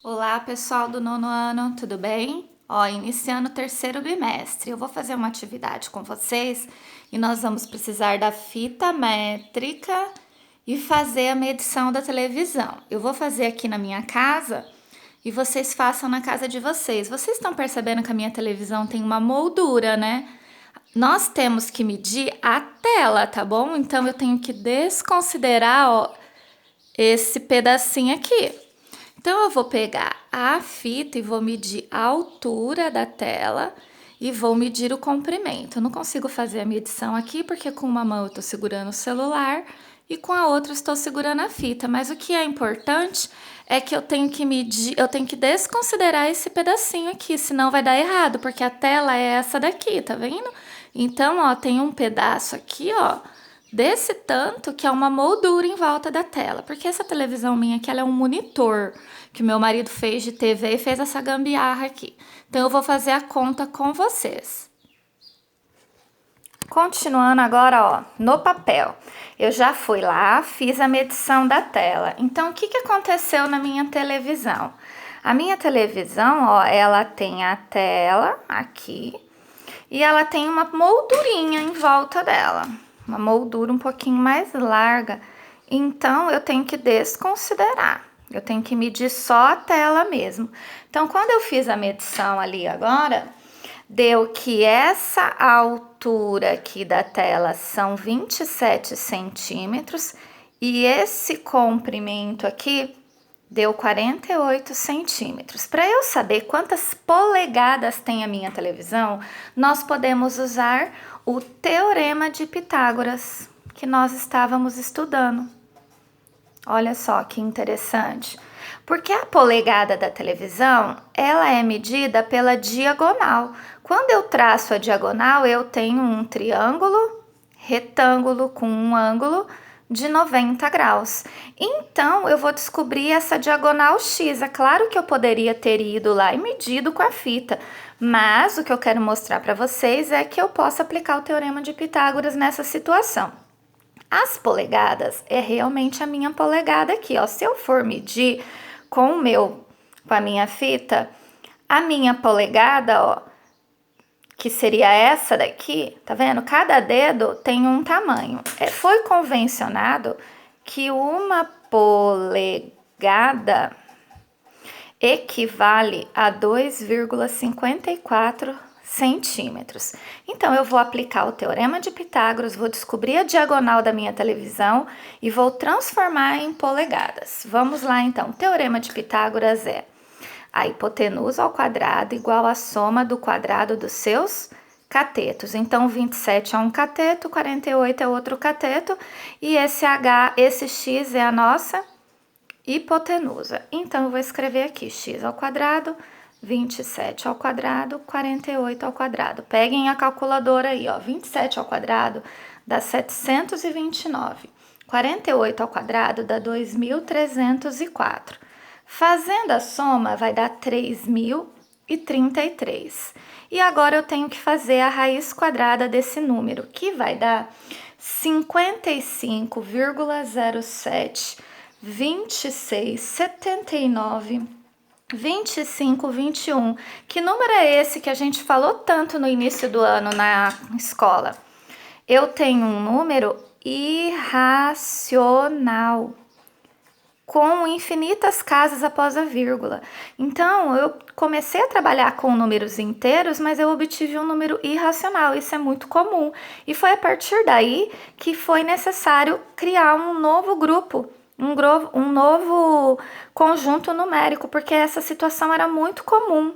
Olá, pessoal do nono ano, tudo bem? Ó, iniciando o terceiro bimestre, eu vou fazer uma atividade com vocês e nós vamos precisar da fita métrica e fazer a medição da televisão. Eu vou fazer aqui na minha casa e vocês façam na casa de vocês. Vocês estão percebendo que a minha televisão tem uma moldura, né? Nós temos que medir a tela, tá bom? Então eu tenho que desconsiderar, ó, esse pedacinho aqui. Então, eu vou pegar a fita e vou medir a altura da tela e vou medir o comprimento. Eu não consigo fazer a medição aqui porque com uma mão eu estou segurando o celular e com a outra estou segurando a fita. Mas o que é importante é que eu tenho que medir, eu tenho que desconsiderar esse pedacinho aqui, senão vai dar errado, porque a tela é essa daqui, tá vendo? Então, ó, tem um pedaço aqui, ó, desse tanto que é uma moldura em volta da tela, porque essa televisão minha aqui ela é um monitor que meu marido fez de TV e fez essa gambiarra aqui. Então eu vou fazer a conta com vocês. Continuando agora, ó, no papel. Eu já fui lá, fiz a medição da tela. Então o que aconteceu na minha televisão? A minha televisão, ó, ela tem a tela aqui e ela tem uma moldurinha em volta dela. Uma moldura um pouquinho mais larga. Então, eu tenho que desconsiderar. Eu tenho que medir só a tela mesmo. Então, quando eu fiz a medição ali agora, deu que essa altura aqui da tela são 27 centímetros e esse comprimento aqui deu 48 centímetros. Para eu saber quantas polegadas tem a minha televisão, nós podemos usar o Teorema de Pitágoras, que nós estávamos estudando. Olha só que interessante. Porque a polegada da televisão, ela é medida pela diagonal. Quando eu traço a diagonal, eu tenho um triângulo retângulo com um ângulo de 90 graus. Então, eu vou descobrir essa diagonal X. É claro que eu poderia ter ido lá e medido com a fita, mas o que eu quero mostrar para vocês é que eu posso aplicar o Teorema de Pitágoras nessa situação. As polegadas é realmente a minha polegada aqui, ó. Se eu for medir com a minha fita, a minha polegada, ó, que seria essa daqui, tá vendo? Cada dedo tem um tamanho. Foi convencionado que uma polegada equivale a 2,54 centímetros. Então, eu vou aplicar o Teorema de Pitágoras, vou descobrir a diagonal da minha televisão e vou transformar em polegadas. Vamos lá, então. O Teorema de Pitágoras é a hipotenusa ao quadrado igual à soma do quadrado dos seus catetos. Então, 27 é um cateto, 48 é outro cateto e esse x é a nossa hipotenusa. Então, eu vou escrever aqui x ao quadrado, 27 ao quadrado, 48 ao quadrado. Peguem a calculadora aí, ó. 27 ao quadrado dá 729. 48 ao quadrado dá 2.304. Fazendo a soma, vai dar 3.033. E agora eu tenho que fazer a raiz quadrada desse número, que vai dar 55,07, 26, 79, 25, 21. Que número é esse que a gente falou tanto no início do ano na escola? Eu tenho um número irracional, com infinitas casas após a vírgula. Então, eu comecei a trabalhar com números inteiros, mas eu obtive um número irracional. Isso é muito comum. E foi a partir daí que foi necessário criar um novo grupo, um novo conjunto numérico, porque essa situação era muito comum.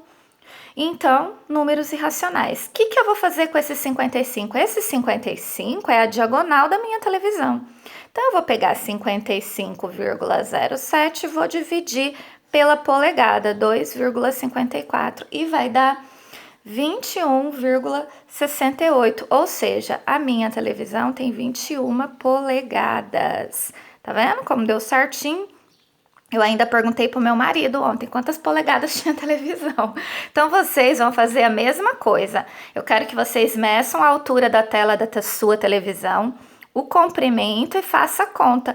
Então, números irracionais. O que eu vou fazer com esse 55? Esse 55 é a diagonal da minha televisão. Então, eu vou pegar 55,07 e vou dividir pela polegada, 2,54, e vai dar 21,68. Ou seja, a minha televisão tem 21 polegadas. Tá vendo como deu certinho? Eu ainda perguntei pro meu marido ontem quantas polegadas tinha a televisão. Então, vocês vão fazer a mesma coisa. Eu quero que vocês meçam a altura da tela da sua televisão, o comprimento e faça a conta.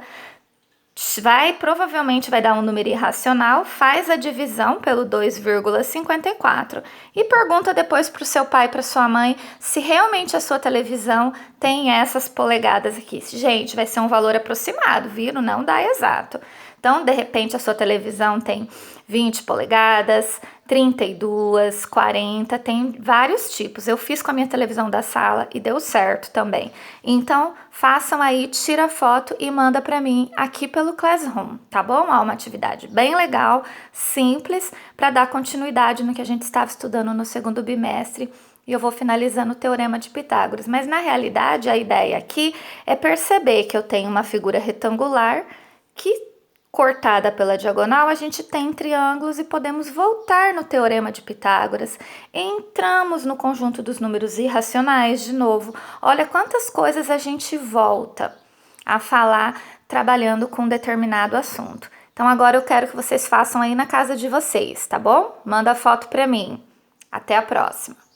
provavelmente vai dar um número irracional, faz a divisão pelo 2,54 e pergunta depois para o seu pai e para sua mãe se realmente a sua televisão tem essas polegadas aqui. Gente, vai ser um valor aproximado, viram? Não dá exato. Então, de repente, a sua televisão tem 20 polegadas, 32, 40, tem vários tipos. Eu fiz com a minha televisão da sala e deu certo também. Então, façam aí, tira foto e manda para mim aqui pelo Classroom, tá bom? É uma atividade bem legal, simples, para dar continuidade no que a gente estava estudando no segundo bimestre. E eu vou finalizando o Teorema de Pitágoras. Mas, na realidade, a ideia aqui é perceber que eu tenho uma figura retangular que, cortada pela diagonal, a gente tem triângulos e podemos voltar no Teorema de Pitágoras. Entramos no conjunto dos números irracionais de novo. Olha quantas coisas a gente volta a falar trabalhando com um determinado assunto. Então agora eu quero que vocês façam aí na casa de vocês, tá bom? Manda a foto para mim. Até a próxima!